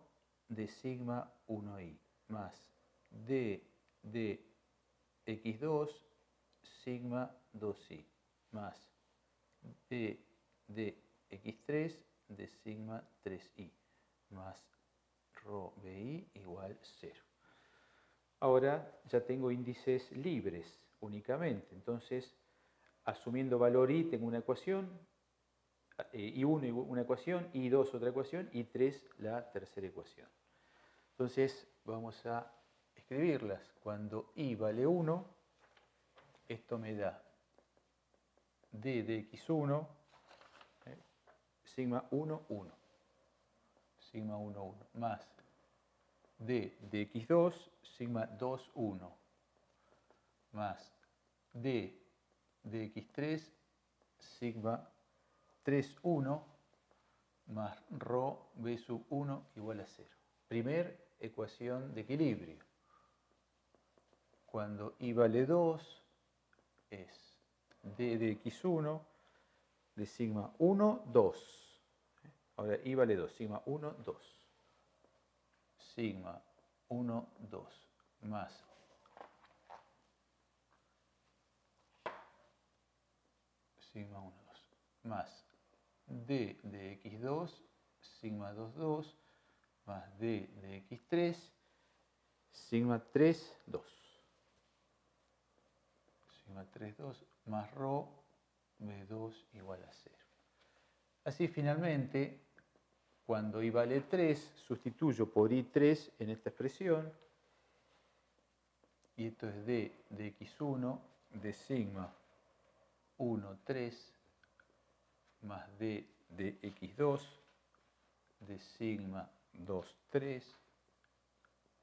de sigma 1i más d de x2 sigma 2i más d de x3 de sigma 3i más rho BI igual 0. Ahora ya tengo índices libres únicamente, entonces asumiendo valor i tengo una ecuación, i1 una ecuación, i2 otra ecuación, i3 la tercera ecuación. Entonces vamos a escribirlas. Cuando i vale 1, esto me da d de x1, sigma 1, 1, sigma 1, 1, más d de x2, sigma 2, 1, más d de x3, sigma 3, 1, más rho b sub 1 igual a 0. Primer ecuación de equilibrio. Cuando i vale 2 es d de x1 de sigma 1, 2. Ahora i vale 2, sigma 1, 2. Sigma 1, 2 más sigma 1, 2 más d de x2, sigma 2, 2 más d de x3, sigma 3, 2. Sigma 3, 2 más rho b2 igual a 0. Así finalmente, cuando i vale 3, sustituyo por i3 en esta expresión, y esto es d de x1 de sigma 1, 3 más d de x2 de sigma 2, 3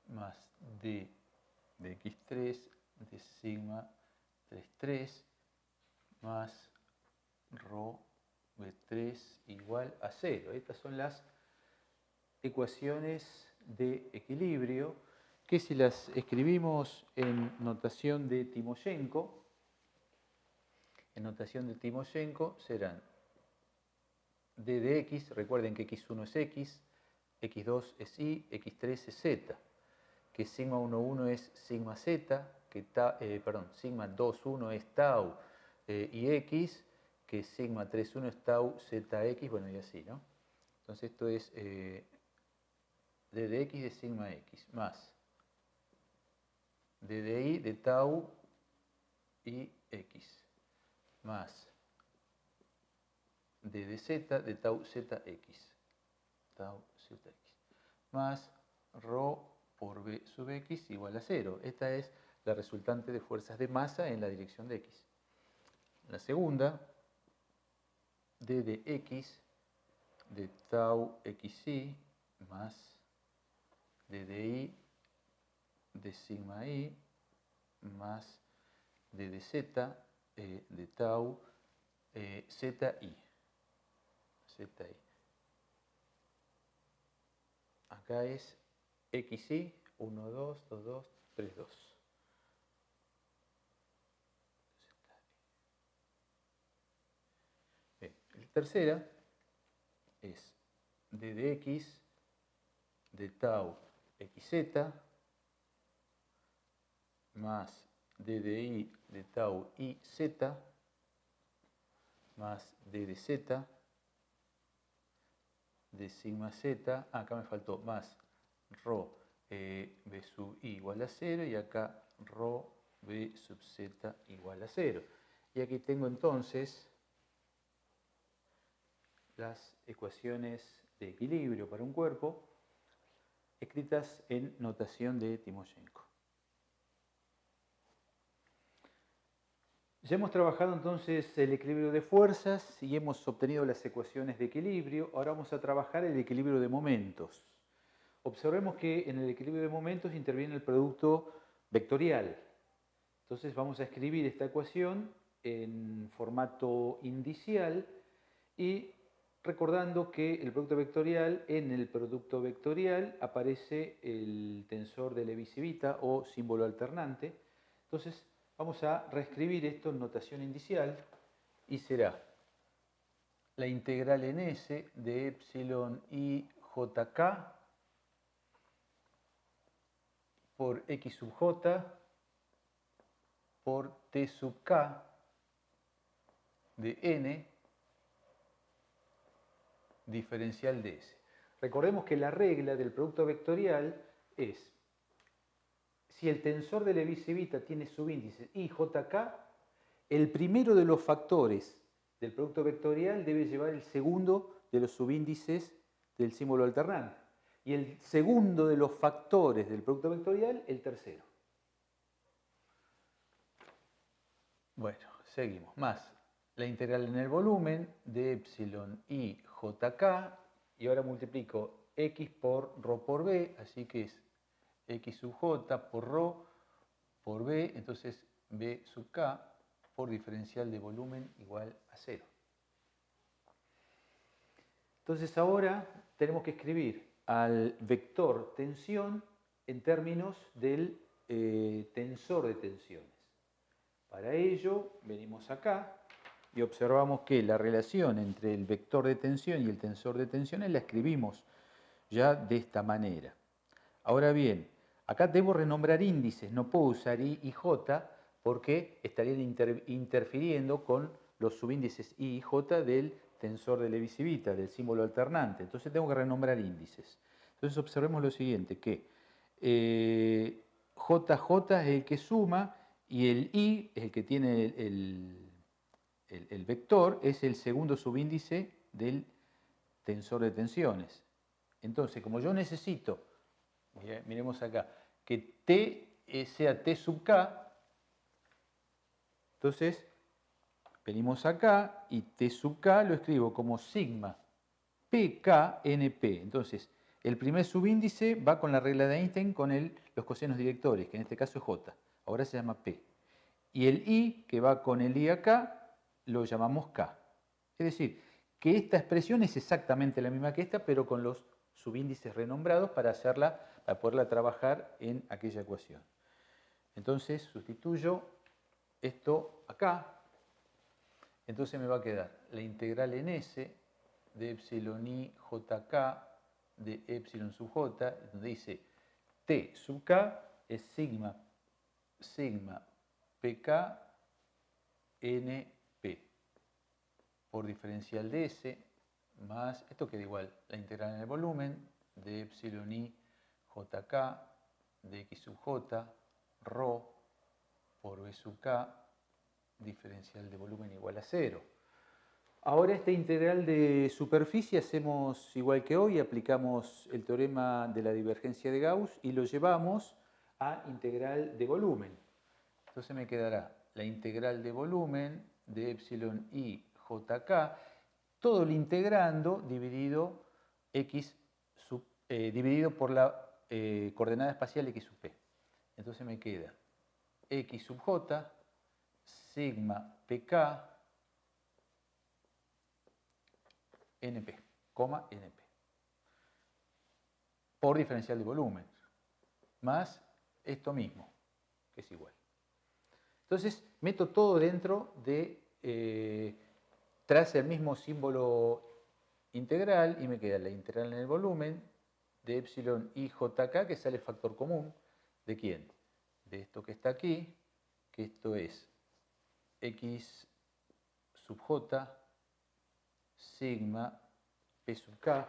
más d de x3 de sigma 3, 3 más rho b3 igual a 0. Estas son las ecuaciones de equilibrio que si las escribimos en notación de Timoshenko, serán d de x, recuerden que x1 es x, x2 es y, x3 es z, que sigma 1, 1 es sigma z, que sigma 2, 1 es tau y x, que sigma 3, 1 es tau zx, bueno, y así, ¿no? Entonces esto es d de x de sigma x más d de y de tau y x más d de z de tau zx, más rho por b sub x igual a 0. Esta es la resultante de fuerzas de masa en la dirección de x. La segunda, d de x de tau xi más d de y de sigma i más d de z de tau zi. Acá es xi 1, 2, 2, 2, 3, 2. Bien. La tercera es d de x de tau xz más d de y de tau iz más d de z de sigma z, acá me faltó más rho b sub i igual a 0 y acá rho b sub z igual a 0. Y aquí tengo entonces las ecuaciones de equilibrio para un cuerpo escritas en notación de Timoshenko. Ya hemos trabajado entonces el equilibrio de fuerzas y hemos obtenido las ecuaciones de equilibrio. Ahora vamos a trabajar el equilibrio de momentos. Observemos que en el equilibrio de momentos interviene el producto vectorial. Entonces vamos a escribir esta ecuación en formato indicial y recordando que el producto vectorial, en el producto vectorial aparece el tensor de Levi-Civita o símbolo alternante. Entonces vamos a reescribir esto en notación indicial y será la integral en S de epsilon i jk por x sub j por t sub k de n diferencial de S. Recordemos que la regla del producto vectorial es, si el tensor de Levi-Civita tiene subíndices i, j, k, el primero de los factores del producto vectorial debe llevar el segundo de los subíndices del símbolo alternante y el segundo de los factores del producto vectorial el tercero. Bueno, seguimos. Más la integral en el volumen de epsilon i jk, y ahora multiplico x por ρ por b, así que es x sub j por ρ por b, entonces b sub k por diferencial de volumen igual a 0. Entonces ahora tenemos que escribir al vector tensión en términos del tensor de tensiones. Para ello venimos acá y observamos que la relación entre el vector de tensión y el tensor de tensiones la escribimos ya de esta manera. Ahora bien, acá debo renombrar índices, no puedo usar I y J porque estarían interfiriendo con los subíndices I y J del tensor de Levi-Civita, del símbolo alternante. Entonces tengo que renombrar índices. Entonces observemos lo siguiente, que JJ es el que suma y el I es el que tiene el vector, es el segundo subíndice del tensor de tensiones. Entonces, como yo necesito, miremos acá, que T sea T sub K, entonces venimos acá y T sub K lo escribo como sigma PKNP. Entonces, el primer subíndice va con la regla de Einstein con los cosenos directores, que en este caso es J, ahora se llama P. Y el I, que va con el I acá, lo llamamos K. Es decir, que esta expresión es exactamente la misma que esta, pero con los subíndices renombrados para poderla trabajar en aquella ecuación. Entonces sustituyo esto acá, entonces me va a quedar la integral en S de epsilon i jk de epsilon sub j, donde dice T sub k es sigma pk np por diferencial de S más, esto queda igual, la integral en el volumen de epsilon i jk de x sub j ρ por b sub k diferencial de volumen igual a 0. Ahora esta integral de superficie hacemos igual que hoy, aplicamos el teorema de la divergencia de Gauss y lo llevamos a integral de volumen. Entonces me quedará la integral de volumen de epsilon i jk, todo lo integrando dividido, dividido por la coordenada espacial x sub p. Entonces me queda x sub j sigma pk np, np, por diferencial de volumen, más esto mismo, que es igual. Entonces meto todo dentro de, tras el mismo símbolo integral y me queda la integral en el volumen de epsilon i jk, que sale factor común, ¿de quién? De esto que está aquí, que esto es x sub j sigma p sub k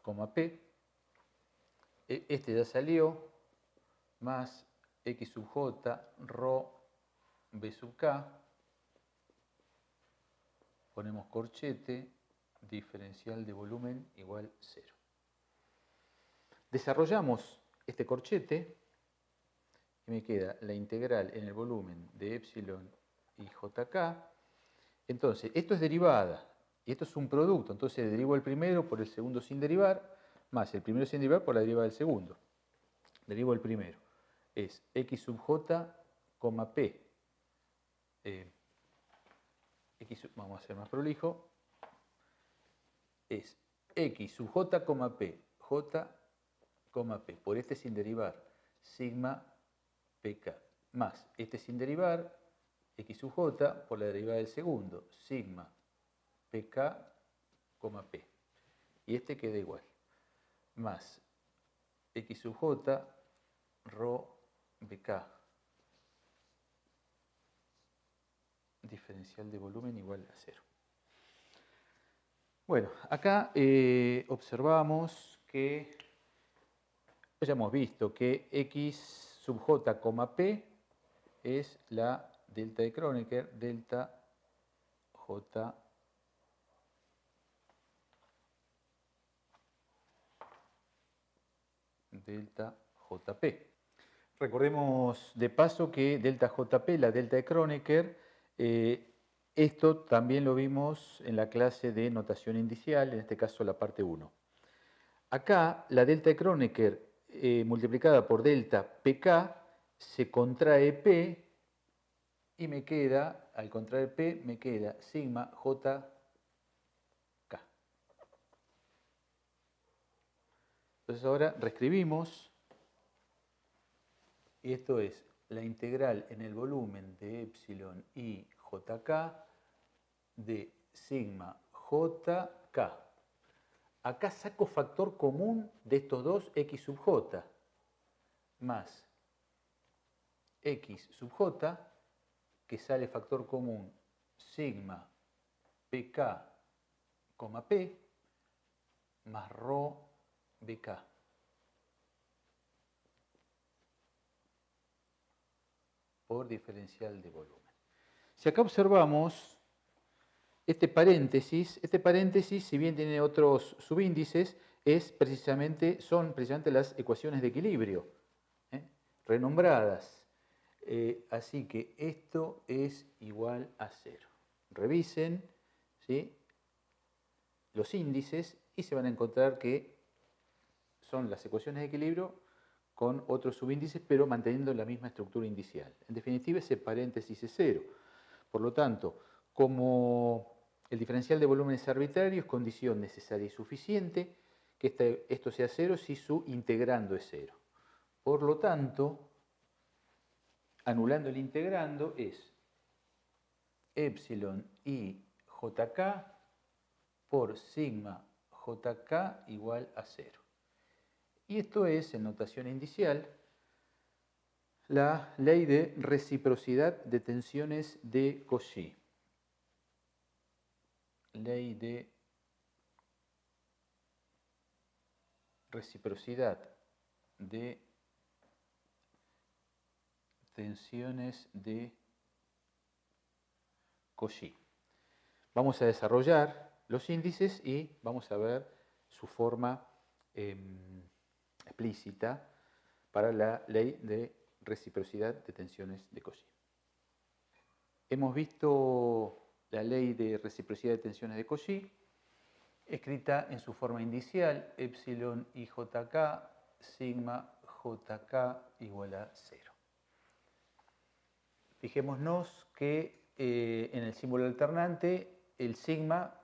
coma p, este ya salió, más x sub j ρ b sub k, ponemos corchete, diferencial de volumen igual 0. Desarrollamos este corchete y me queda la integral en el volumen de epsilon y jk. Entonces, esto es derivada y esto es un producto. Entonces, derivo el primero por el segundo sin derivar, más el primero sin derivar por la derivada del segundo. Derivo el primero. Es x sub j, p. Vamos a hacer más prolijo. Es x sub j, p. J, p. Por este sin derivar, sigma pk. Más este sin derivar, x sub j por la derivada del segundo, sigma pk, p. Y este queda igual. Más x sub j rho bk. Diferencial de volumen igual a 0. Bueno, acá observamos que ya hemos visto que x sub j, p es la delta de Kronecker, delta j delta jp. Recordemos de paso que delta jp, la delta de Kronecker, esto también lo vimos en la clase de notación indicial, en este caso la parte 1. Acá la delta de Kronecker multiplicada por delta pk se contrae p y me queda, al contraer p, me queda sigma jk. Entonces ahora reescribimos y esto es la integral en el volumen de epsilon y jk de sigma jk. Acá saco factor común de estos dos x sub j más x sub j, que sale factor común sigma pk, p, más rho bk. Por diferencial de volumen. Si acá observamos este paréntesis, si bien tiene otros subíndices, son precisamente las ecuaciones de equilibrio, renombradas. Así que esto es igual a 0. Revisen, ¿sí?, los índices y se van a encontrar que son las ecuaciones de equilibrio con otros subíndices, pero manteniendo la misma estructura indicial. En definitiva, ese paréntesis es 0. Por lo tanto, como el diferencial de volumen es arbitrario, es condición necesaria y suficiente que esto sea 0 si su integrando es 0. Por lo tanto, anulando el integrando es epsilon i jk por sigma jk igual a 0. Y esto es, en notación indicial, la ley de reciprocidad de tensiones de Cauchy. Ley de reciprocidad de tensiones de Cauchy. Vamos a desarrollar los índices y vamos a ver su forma explícita para la ley de reciprocidad de tensiones de Cauchy. Hemos visto la ley de reciprocidad de tensiones de Cauchy, escrita en su forma indicial, epsilon i jk, sigma jk igual a 0. Fijémonos que en el símbolo alternante el sigma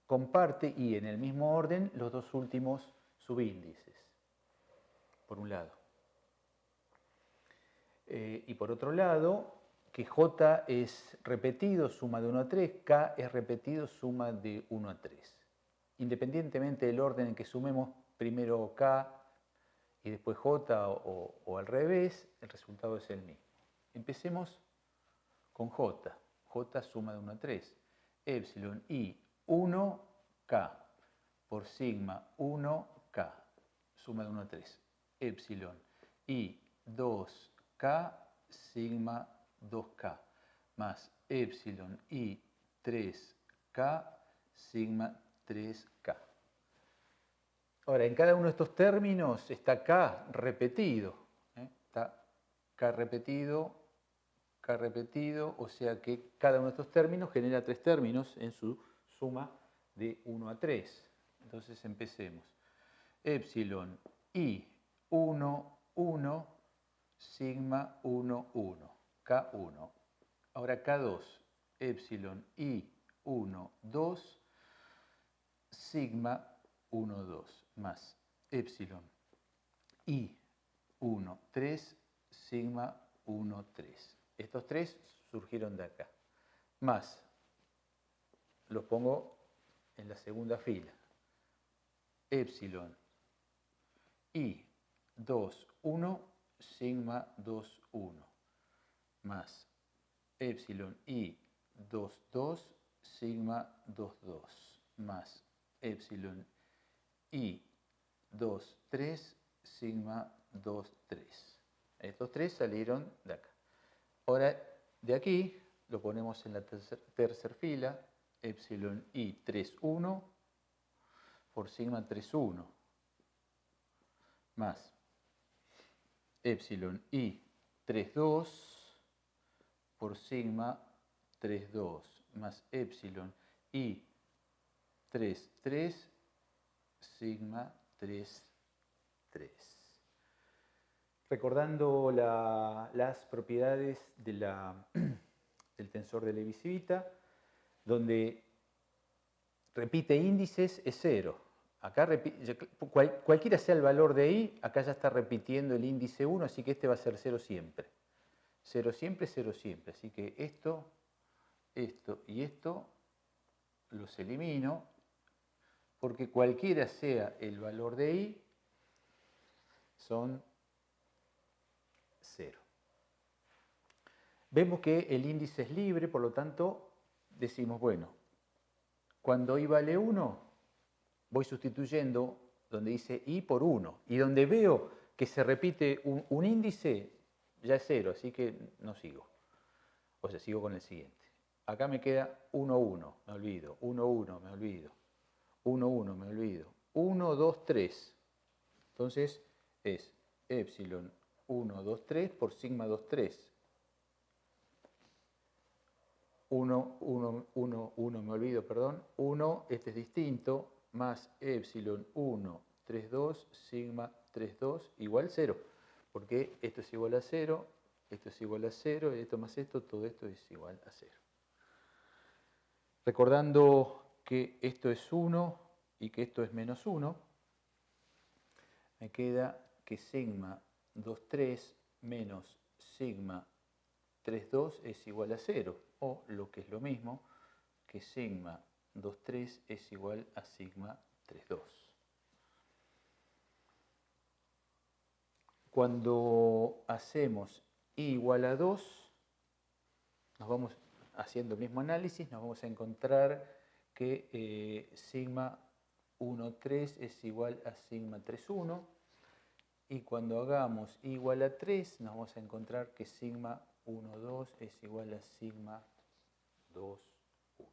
comparte y en el mismo orden los dos últimos subíndices, por un lado. Y por otro lado, que J es repetido, suma de 1 a 3, K es repetido, suma de 1 a 3. Independientemente del orden en que sumemos primero K y después J o al revés, el resultado es el mismo. Empecemos con J. J suma de 1 a 3. Epsilon i 1K por sigma 1K, suma de 1 a 3. Epsilon i 2K, sigma 2K, más epsilon i 3K, sigma 3K. Ahora, en cada uno de estos términos está K repetido. Está K repetido, o sea que cada uno de estos términos genera 3 términos en su suma de 1 a 3. Entonces empecemos. Epsilon I 1, 1, sigma 1, 1, K1. Ahora K2, epsilon I 1, 2, sigma 1, 2, más epsilon I 1, 3, sigma 1, 3. Estos 3 surgieron de acá. Más, los pongo en la segunda fila. Epsilon I 2, 1, sigma 2, 1. Más epsilon I 2, 2, sigma 2, 2. Más epsilon I 2, 3, sigma 2, 3. Estos 3 salieron de acá. Ahora, de aquí lo ponemos en la tercera fila, epsilon I 3, 1 por sigma 3, 1, más epsilon I 3, 2 por sigma 3, 2, más epsilon I 3, 3, sigma 3, 3. Recordando las propiedades de del tensor de Levi-Civita, donde repite índices es 0. Acá cualquiera sea el valor de I, acá ya está repitiendo el índice 1, así que este va a ser 0 siempre. 0 siempre, 0 siempre. Así que esto y esto los elimino, porque cualquiera sea el valor de I, son 0. Vemos que el índice es libre, por lo tanto, decimos, bueno, cuando I vale 1, voy sustituyendo donde dice I por 1. Y donde veo que se repite un índice, ya es 0, así que no sigo. O sea, sigo con el siguiente. Acá me queda 1, 1, me olvido. 1, 1, me olvido. 1, 1, me olvido. 1, 2, 3. Entonces es epsilon 1, 2, 3 por sigma 2, 3. 1, 1, 1, 1, me olvido, perdón. 1, este es distinto, más epsilon 1, 3, 2, sigma 3, 2, igual 0. Porque esto es igual a 0, esto es igual a 0, y esto más esto, todo esto es igual a 0. Recordando que esto es 1 y que esto es menos 1, me queda que sigma 2, 3 menos sigma 3, 2 es igual a 0, o lo que es lo mismo, que sigma 2, 3 es igual a sigma 3, 2. Cuando hacemos I igual a 2, nos vamos haciendo el mismo análisis, nos vamos a encontrar que sigma 1, 3 es igual a sigma 3, 1. Y cuando hagamos I igual a 3, nos vamos a encontrar que sigma 1, 2 es igual a sigma 2, 1.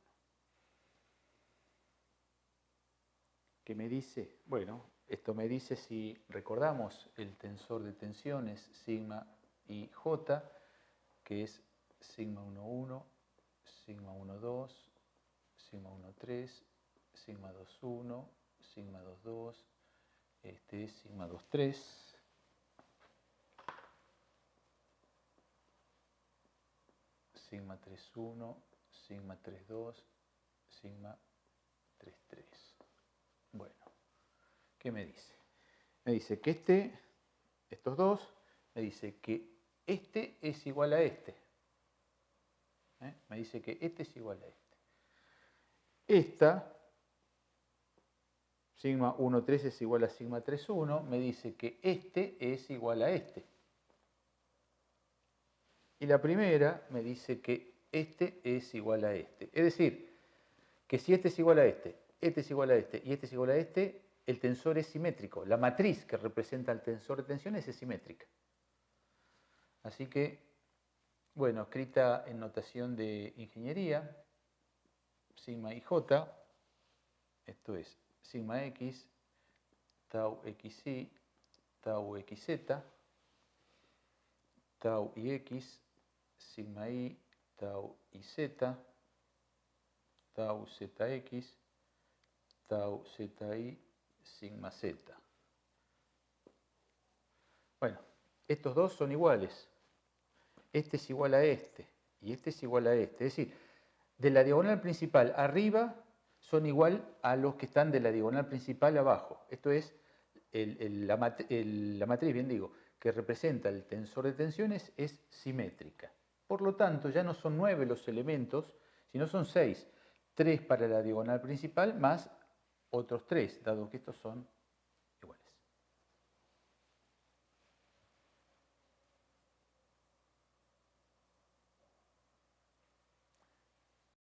¿Qué me dice? Bueno, esto me dice si recordamos el tensor de tensiones sigma y j, que es sigma 1, 1, sigma 1, 2, sigma 1, 3, sigma 2, 1, sigma 2, 2, este es sigma 2, 3. Sigma 3, 1, sigma 3, 2, sigma 3, 3. Bueno, ¿qué me dice? Me dice que estos dos, me dice que este es igual a este. Me dice que este es igual a este. Esta, sigma 1, 3 es igual a sigma 3, 1, me dice que este es igual a este. Y la primera me dice que este es igual a este. Es decir, que si este es igual a este es igual a este y este es igual a este, el tensor es simétrico. La matriz que representa el tensor de tensiones es simétrica. Así que, bueno, escrita en notación de ingeniería, sigma y j, esto es sigma x, tau xy, tau xz, tau ix, sigma y, tau iz, tau zx, tau zi, sigma z. Bueno, estos dos son iguales. Este es igual a este y este es igual a este. Es decir, de la diagonal principal arriba son igual a los que están de la diagonal principal abajo. Esto es la matriz, bien digo, que representa el tensor de tensiones es simétrica. Por lo tanto, ya no son 9 los elementos, sino son 6. 3 para la diagonal principal más otros 3, dado que estos son